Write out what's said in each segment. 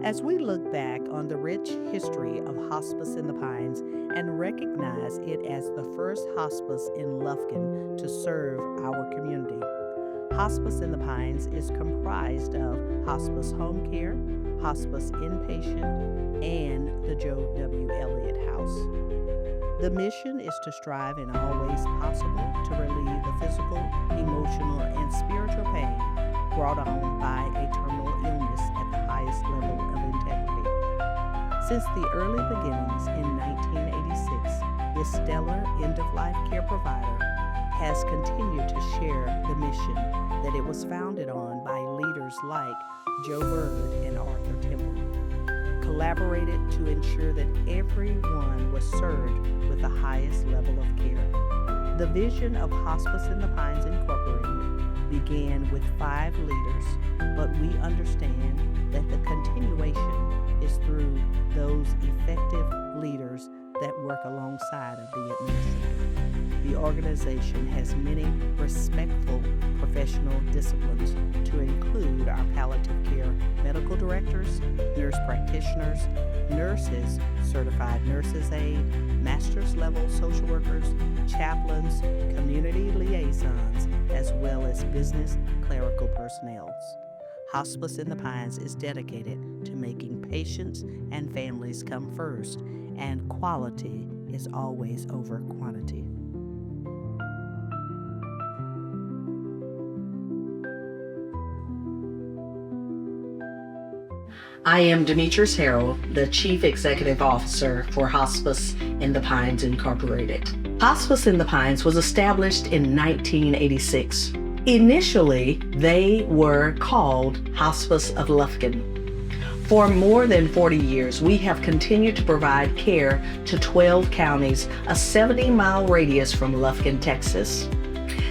As we look back on the rich history of Hospice in the Pines and recognize it as the first hospice in Lufkin to serve our community. Hospice in the Pines is comprised of hospice home care, hospice inpatient, and the Joe W. Elliott House. The mission is to strive in all ways possible to relieve the physical, emotional, and spiritual pain brought on by a terminal illness at the highest level of integrity. Since the early beginnings in 1986, this stellar end-of-life care provider has continued to share the mission that it was founded on by leaders like Joe Bird and Arthur Temple, collaborated to ensure that everyone was served with the highest level of care. The vision of Hospice in the Pines Incorporated began with 5 leaders, but we understand that the continuation is through those effective leaders that work alongside of the administrator. The organization has many respectful professional disciplines to include our palliative care medical directors, nurse practitioners, nurses, certified nurses aide, master's level social workers, chaplains, community liaisons, as well as business clerical personnel. Hospice in the Pines is dedicated to making patients and families come first, and quality is always over quantity. I am Demetrius Harrell, the Chief Executive Officer for Hospice in the Pines Incorporated. Hospice in the Pines was established in 1986. Initially, they were called Hospice of Lufkin. For more than 40 years, we have continued to provide care to 12 counties, a 70-mile radius from Lufkin, Texas.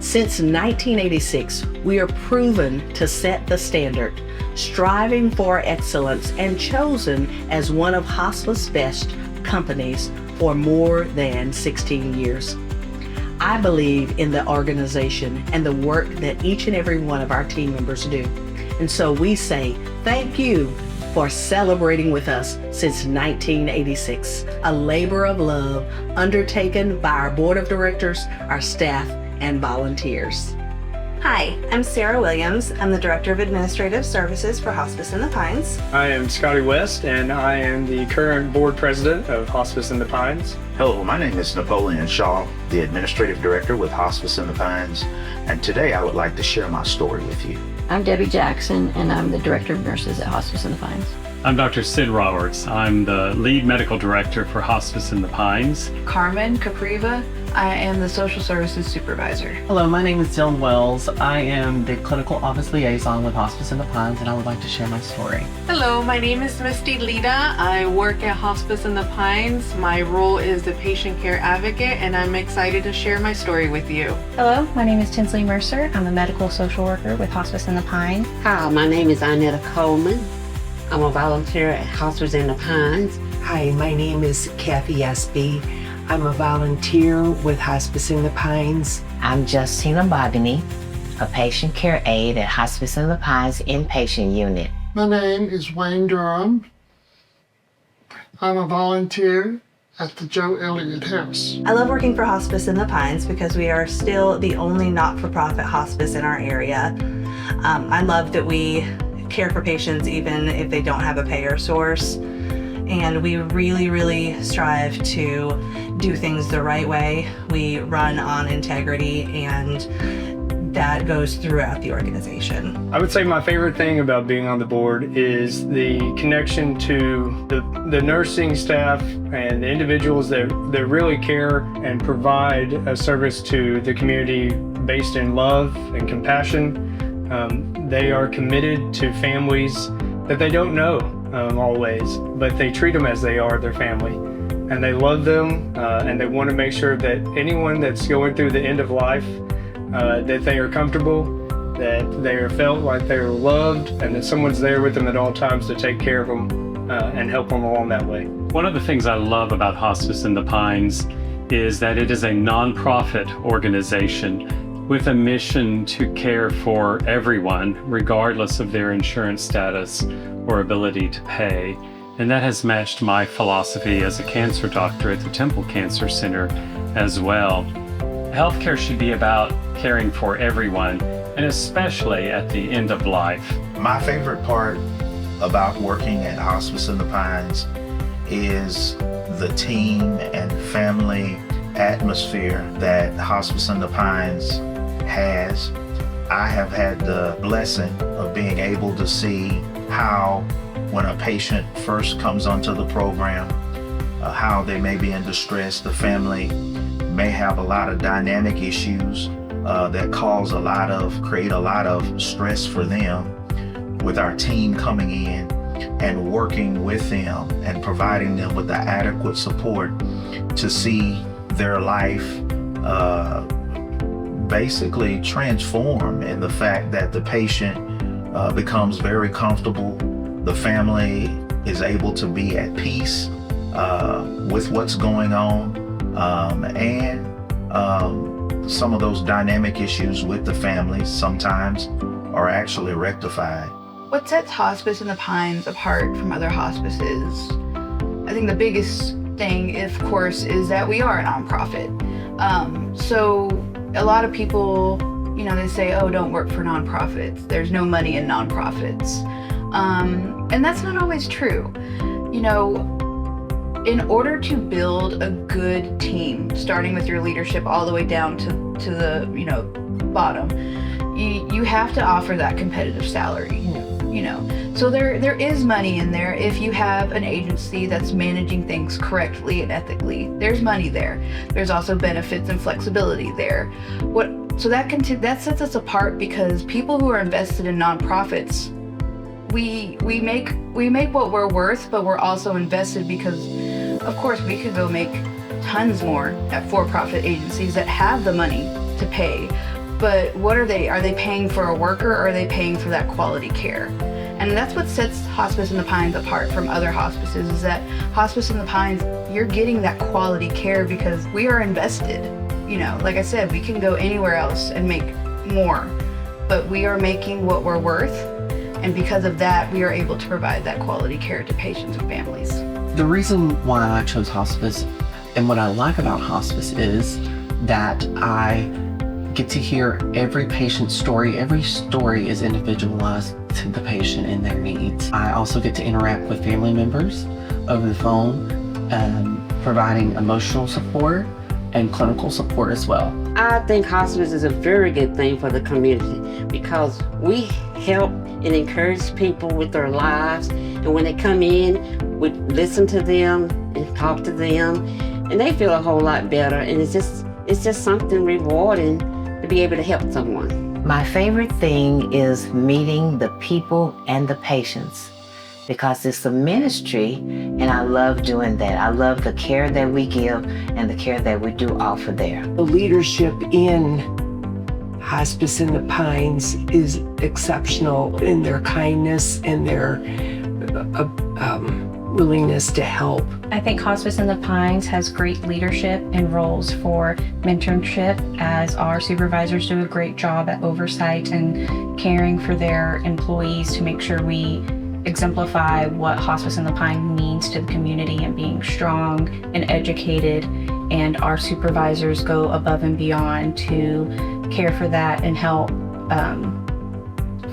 Since 1986, we are proven to set the standard, striving for excellence, and chosen as one of Hospice's best companies for more than 16 years. I believe in the organization and the work that each and every one of our team members do. And so we say thank you for celebrating with us since 1986, a labor of love undertaken by our board of directors, our staff, and volunteers. Hi, I'm Sarah Williams. I'm the Director of Administrative Services for Hospice in the Pines. I am Scotty West, and I am the current board president of Hospice in the Pines. Hello, my name is Napoleon Shaw, the Administrative Director with Hospice in the Pines, and today I would like to share my story with you. I'm Debbie Jackson, and I'm the Director of Nurses at Hospice in the Pines. I'm Dr. Sid Roberts. I'm the lead medical director for Hospice in the Pines. Carmen Capriva. I am the social services supervisor. Hello, my name is Dylan Wells. I am the clinical office liaison with Hospice in the Pines, and I would like to share my story. Hello, my name is Misty Lita. I work at Hospice in the Pines. My role is the patient care advocate, and I'm excited to share my story with you. Hello, my name is Tinsley Mercer. I'm a medical social worker with Hospice in the Pines. Hi, my name is Inetta Coleman. I'm a volunteer at Hospice in the Pines. Hi, my name is Kathy Espy. I'm a volunteer with Hospice in the Pines. I'm Justina Bogany, a patient care aide at Hospice in the Pines inpatient unit. My name is Wayne Durham. I'm a volunteer at the Joe Elliott House. I love working for Hospice in the Pines because we are still the only not-for-profit hospice in our area. I love that we care for patients even if they don't have a payer source. And we really strive to do things the right way. We run on integrity, and that goes throughout the organization. I would say my favorite thing about being on the board is the connection to the nursing staff and the individuals that really care and provide a service to the community based in love and compassion. They are committed to families that they don't know always, but they treat them as they are their family, and they love them, and they want to make sure that anyone that's going through the end of life, that they are comfortable, that they are felt like they're loved, and that someone's there with them at all times to take care of them and help them along that way. One of the things I love about Hospice in the Pines is that it is a nonprofit organization with a mission to care for everyone, regardless of their insurance status or ability to pay. And that has matched my philosophy as a cancer doctor at the Temple Cancer Center as well. Healthcare should be about caring for everyone, and especially at the end of life. My favorite part about working at Hospice in the Pines is the team and family atmosphere that Hospice in the Pines has. I have had the blessing of being able to see how, when a patient first comes onto the program, how they may be in distress. The family may have a lot of dynamic issues that create a lot of stress for them. With our team coming in and working with them and providing them with the adequate support to see their life basically transform in the fact that the patient becomes very comfortable, the family is able to be at peace with what's going on, and some of those dynamic issues with the families sometimes are actually rectified. What sets Hospice in the Pines apart from other hospices? I think the biggest thing, of course, is that we are a nonprofit. So a lot of people, they say, oh, don't work for nonprofits. There's no money in nonprofits. And that's not always true. In order to build a good team, starting with your leadership all the way down to the, bottom, you have to offer that competitive salary. So there is money in there if you have an agency that's managing things correctly and ethically. There's money there. There's also benefits and flexibility there. So that sets us apart, because people who are invested in nonprofits, we make what we're worth, but we're also invested because, of course, we could go make tons more at for-profit agencies that have the money to pay. But what are they? Are they paying for a worker, or are they paying for that quality care? And that's what sets Hospice in the Pines apart from other hospices, is that Hospice in the Pines, you're getting that quality care because we are invested. Like I said, we can go anywhere else and make more, but we are making what we're worth. And because of that, we are able to provide that quality care to patients and families. The reason why I chose hospice and what I like about hospice is that I get to hear every patient's story. Every story is individualized to the patient and their needs. I also get to interact with family members over the phone, providing emotional support and clinical support as well. I think hospice is a very good thing for the community because we help and encourage people with their lives, and when they come in, we listen to them and talk to them, and they feel a whole lot better, and it's just something rewarding to be able to help someone. My favorite thing is meeting the people and the patients, because it's a ministry and I love doing that. I love the care that we give and the care that we do offer there. The leadership in Hospice in the Pines is exceptional in their kindness and their willingness to help. I think Hospice in the Pines has great leadership and roles for mentorship, as our supervisors do a great job at oversight and caring for their employees to make sure we exemplify what Hospice in the Pines means to the community and being strong and educated. And our supervisors go above and beyond to care for that and help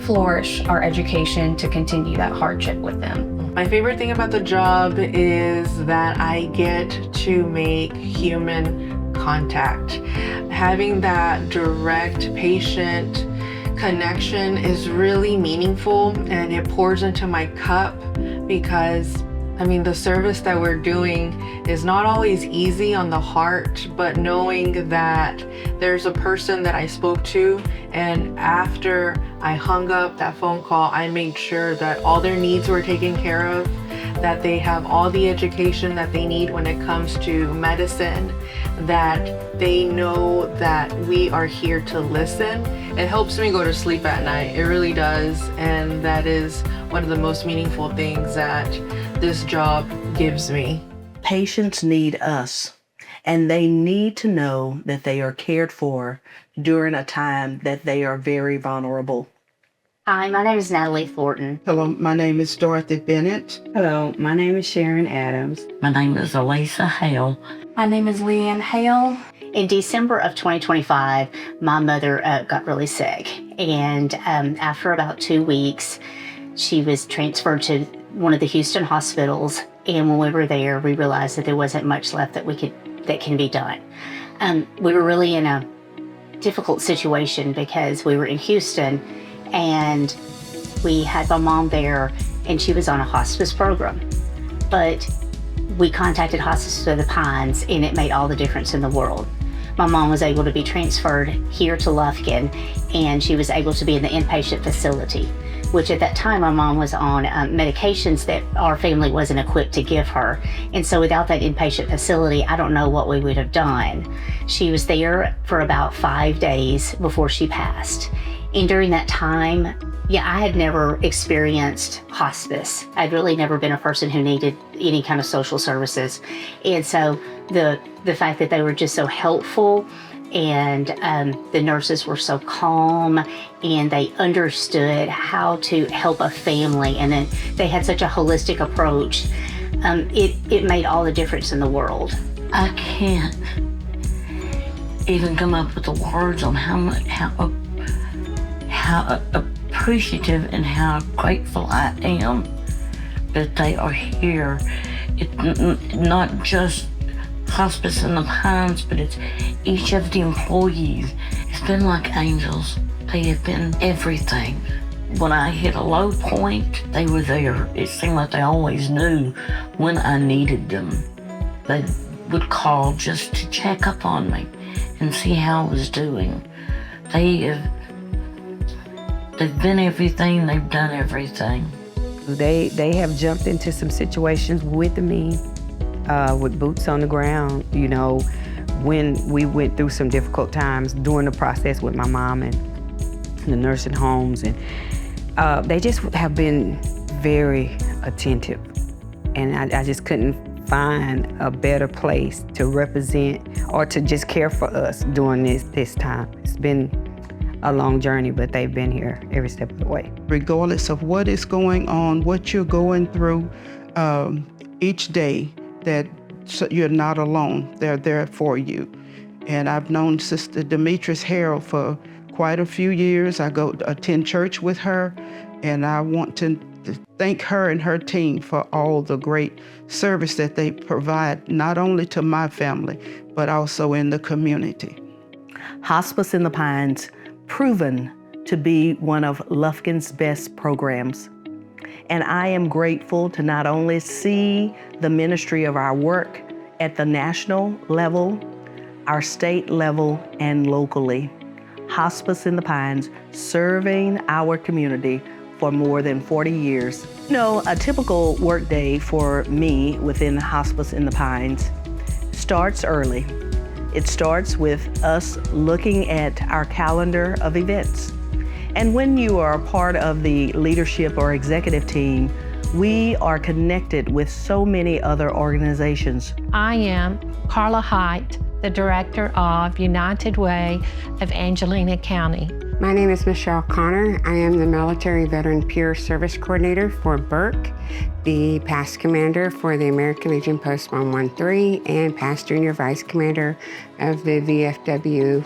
flourish our education to continue that hardship with them. My favorite thing about the job is that I get to make human contact. Having that direct patient connection is really meaningful, and it pours into my cup because the service that we're doing is not always easy on the heart, but knowing that there's a person that I spoke to, and after I hung up that phone call, I made sure that all their needs were taken care of, that they have all the education that they need when it comes to medicine, that they know that we are here to listen. It helps me go to sleep at night. It really does. And that is one of the most meaningful things that this job gives me. Patients need us, and they need to know that they are cared for during a time that they are very vulnerable. Hi, my name is Natalie Thornton. Hello, my name is Dorothy Bennett. Hello, my name is Sharon Adams. My name is Elisa Hale. My name is Leanne Hale. In December of 2025, my mother got really sick, and after about 2 weeks, she was transferred to one of the Houston hospitals. And when we were there, we realized that there wasn't much left that can be done. We were really in a difficult situation because we were in Houston, and we had my mom there, and she was on a hospice program. But we contacted Hospice of the Pines, and it made all the difference in the world. My mom was able to be transferred here to Lufkin, and she was able to be in the inpatient facility, which at that time my mom was on medications that our family wasn't equipped to give her. And so without that inpatient facility, I don't know what we would have done. She was there for about 5 days before she passed. And during that time, I had never experienced hospice. I'd really never been a person who needed any kind of social services. And so the fact that they were just so helpful, and the nurses were so calm, and they understood how to help a family, and then they had such a holistic approach. It made all the difference in the world. I can't even come up with the words on how appreciative and how grateful I am that they are here. It's not just Hospice in the Pines, but it's each of the employees. It's been like angels. They have been everything. When I hit a low point, they were there. It seemed like they always knew when I needed them. They would call just to check up on me and see how I was doing. They've been everything. They've done everything. They have jumped into some situations with me, with boots on the ground, when we went through some difficult times during the process with my mom and the nursing homes. And they just have been very attentive. And I just couldn't find a better place to represent or to just care for us during this time. It's been a long journey, but they've been here every step of the way. Regardless of what is going on, what you're going through, each day, that you're not alone. They're there for you. And I've known Sister Demetrius Harrell for quite a few years. I go attend church with her, and I want to thank her and her team for all the great service that they provide, not only to my family, but also in the community. Hospice in the Pines, proven to be one of Lufkin's best programs. And I am grateful to not only see the ministry of our work at the national level, our state level, and locally. Hospice in the Pines, serving our community for more than 40 years. A typical workday for me within Hospice in the Pines starts early. It starts with us looking at our calendar of events. And when you are a part of the leadership or executive team, we are connected with so many other organizations. I am Carla Height, the Director of United Way of Angelina County. My name is Michelle Connor. I am the Military Veteran Peer Service Coordinator for Burke, the past commander for the American Legion Post 113, and past Junior Vice Commander of the VFW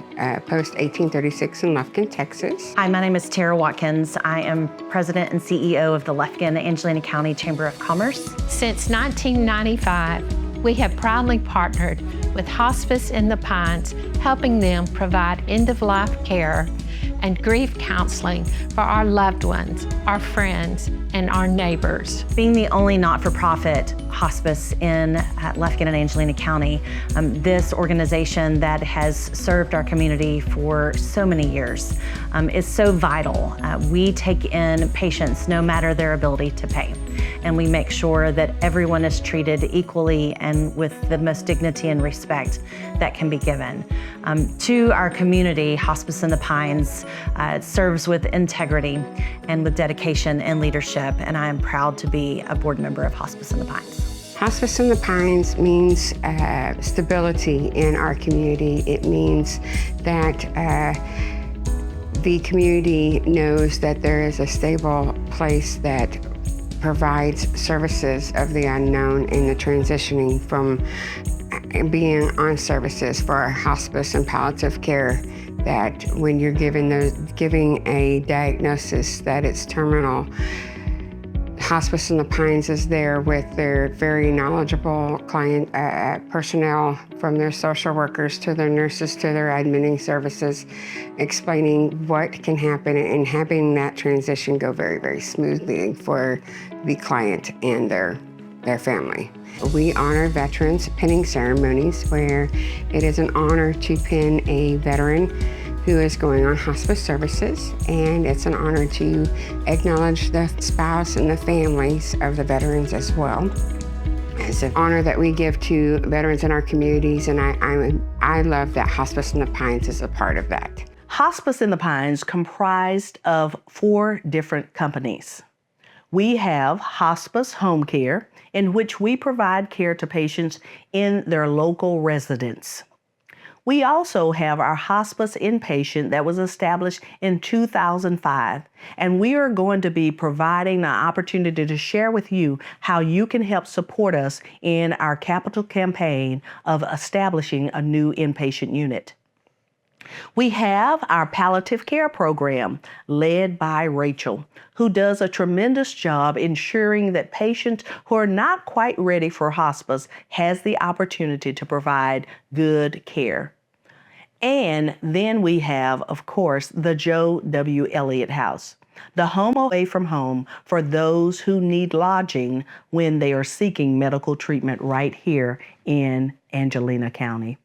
Post 1836 in Lufkin, Texas. Hi, my name is Tara Watkins. I am President and CEO of the Lufkin Angelina County Chamber of Commerce. Since 1995, we have proudly partnered with Hospice in the Pines, helping them provide end-of-life care and grief counseling for our loved ones, our friends, and our neighbors. Being the only not-for-profit hospice in Lufkin and Angelina County, this organization that has served our community for so many years is so vital. We take in patients no matter their ability to pay, and we make sure that everyone is treated equally and with the most dignity and respect that can be given. To our community, Hospice in the Pines serves with integrity and with dedication and leadership, and I am proud to be a board member of Hospice in the Pines. Hospice in the Pines means stability in our community. It means that the community knows that there is a stable place that provides services of the unknown in the transitioning from being on services for hospice and palliative care, that when you're giving a diagnosis that it's terminal, Hospice in the Pines is there with their very knowledgeable client personnel, from their social workers to their nurses to their admitting services, explaining what can happen and having that transition go very, very smoothly for the client and their family. We honor veterans pinning ceremonies, where it is an honor to pin a veteran who is going on hospice services, and it's an honor to acknowledge the spouse and the families of the veterans as well. It's an honor that we give to veterans in our communities, and I love that Hospice in the Pines is a part of that. Hospice in the Pines comprised of 4 different companies. We have Hospice Home Care, in which we provide care to patients in their local residence. We also have our hospice inpatient that was established in 2005, and we are going to be providing the opportunity to share with you how you can help support us in our capital campaign of establishing a new inpatient unit. We have our palliative care program led by Rachel, who does a tremendous job ensuring that patients who are not quite ready for hospice has the opportunity to provide good care. And then we have, of course, the Joe W. Elliott House, the home away from home for those who need lodging when they are seeking medical treatment right here in Angelina County.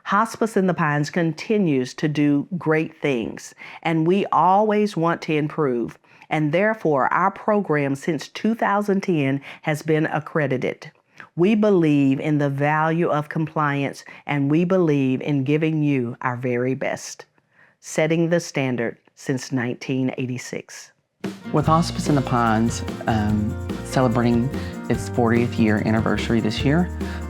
Hospice in the Pines continues to do great things, and we always want to improve. And therefore, our program since 2010 has been accredited. We believe in the value of compliance, and we believe in giving you our very best, setting the standard since 1986. With Hospice in the Pines celebrating its 40th year anniversary this year,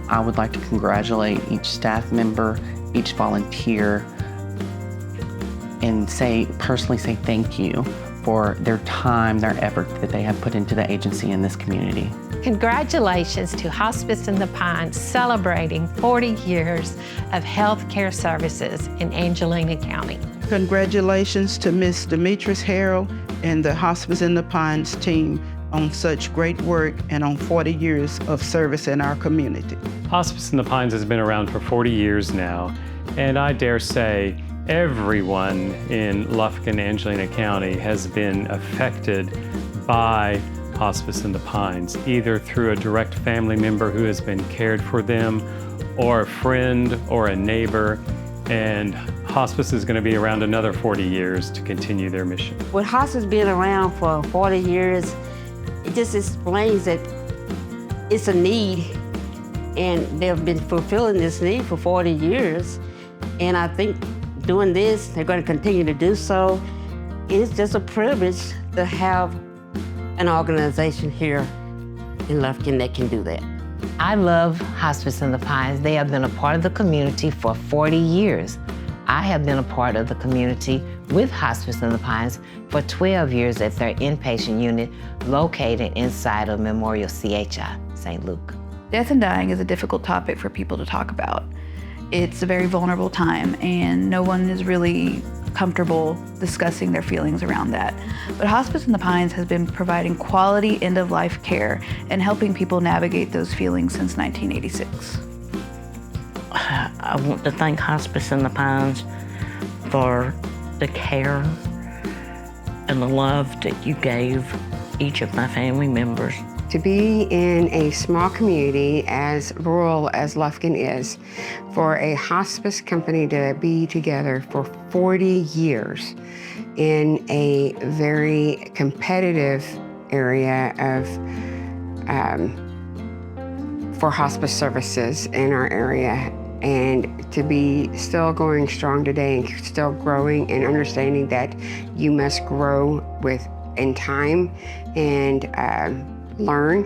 I would like to congratulate each staff member, each volunteer, and personally say thank you for their time, their effort that they have put into the agency in this community. Congratulations to Hospice in the Pines celebrating 40 years of healthcare services in Angelina County. Congratulations to Ms. Demetrius Harrell and the Hospice in the Pines team on such great work and on 40 years of service in our community. Hospice in the Pines has been around for 40 years now, and I dare say everyone in Lufkin, Angelina County has been affected by Hospice in the Pines, either through a direct family member who has been cared for them, or a friend or a neighbor, and Hospice is going to be around another 40 years to continue their mission. With Hospice being around for 40 years, it just explains that it's a need, and they've been fulfilling this need for 40 years, and I think doing this, they're going to continue to do so. It's just a privilege to have an organization here in Lufkin that can do that. I love Hospice in the Pines. They have been a part of the community for 40 years. I have been a part of the community with Hospice in the Pines for 12 years at their inpatient unit located inside of Memorial CHI, St. Luke. Death and dying is a difficult topic for people to talk about. It's a very vulnerable time, and no one is really comfortable discussing their feelings around that. But Hospice in the Pines has been providing quality end-of-life care and helping people navigate those feelings since 1986. I want to thank Hospice in the Pines for the care and the love that you gave each of my family members. To be in a small community as rural as Lufkin is, for a hospice company to be together for 40 years in a very competitive area for hospice services in our area, and to be still going strong today and still growing and understanding that you must grow in time and learn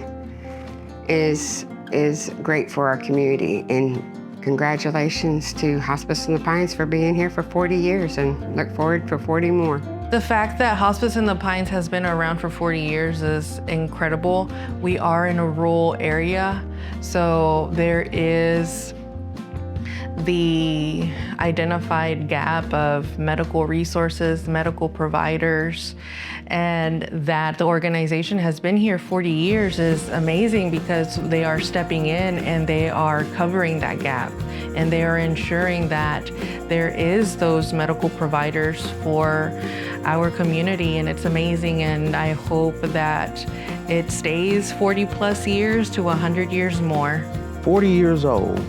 is is great for our community. And congratulations to Hospice in the Pines for being here for 40 years and look forward for 40 more. The fact that Hospice in the Pines has been around for 40 years is incredible. We are in a rural area, so there is the identified gap of medical resources, medical providers, and that the organization has been here 40 years is amazing because they are stepping in and they are covering that gap and they are ensuring that there is those medical providers for our community, and it's amazing, and I hope that it stays 40 plus years to 100 years more. 40 years old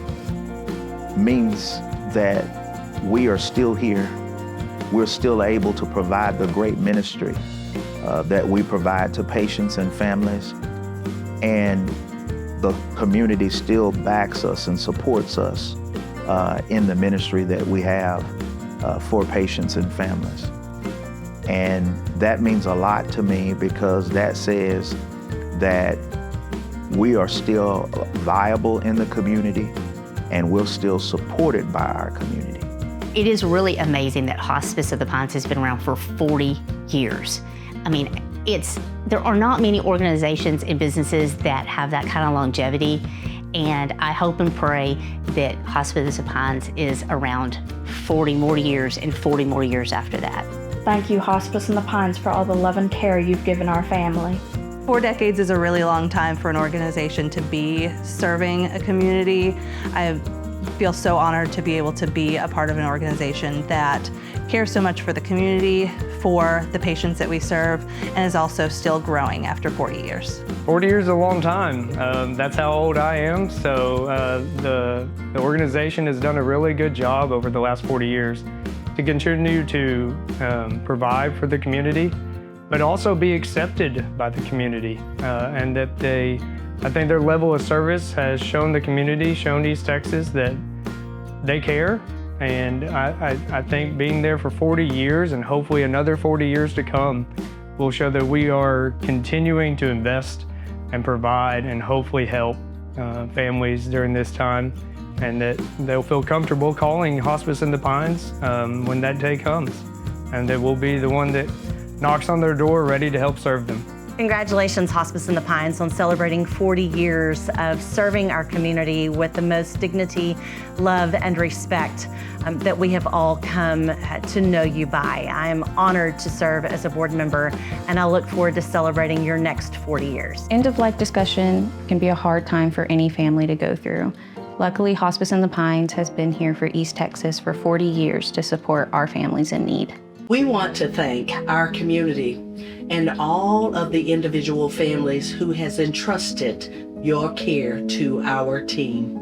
means that we are still here. We're still able to provide the great ministry that we provide to patients and families, and the community still backs us and supports us in the ministry that we have for patients and families. And that means a lot to me because that says that we are still viable in the community and we're still supported by our community. It is really amazing that Hospice of the Pines has been around for 40 years. I mean, there are not many organizations and businesses that have that kind of longevity, and I hope and pray that Hospice of the Pines is around 40 more years and 40 more years after that. Thank you, Hospice in the Pines, for all the love and care you've given our family. 4 decades is a really long time for an organization to be serving a community. I feel so honored to be able to be a part of an organization that cares so much for the community, for the patients that we serve, and is also still growing after 40 years. 40 years is a long time. That's how old I am, so the organization has done a really good job over the last 40 years to continue to provide for the community, but also be accepted by the community, and that I think their level of service has shown the community, shown East Texas that they care, and I think being there for 40 years and hopefully another 40 years to come will show that we are continuing to invest and provide and hopefully help families during this time, and that they'll feel comfortable calling Hospice in the Pines when that day comes, and that we'll be the one that knocks on their door ready to help serve them. Congratulations, Hospice in the Pines, on celebrating 40 years of serving our community with the most dignity, love, and respect that we have all come to know you by. I am honored to serve as a board member, and I look forward to celebrating your next 40 years. End-of-life discussion can be a hard time for any family to go through. Luckily, Hospice in the Pines has been here for East Texas for 40 years to support our families in need. We want to thank our community and all of the individual families who has entrusted your care to our team.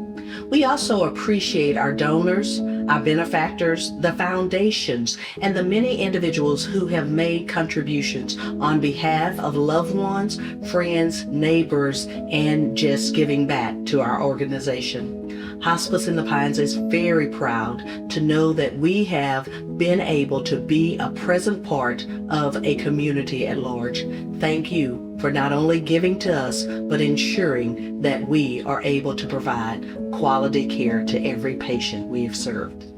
We also appreciate our donors, our benefactors, the foundations, and the many individuals who have made contributions on behalf of loved ones, friends, neighbors, and just giving back to our organization. Hospice in the Pines is very proud to know that we have been able to be a present part of a community at large. Thank you for not only giving to us, but ensuring that we are able to provide quality care to every patient we have served.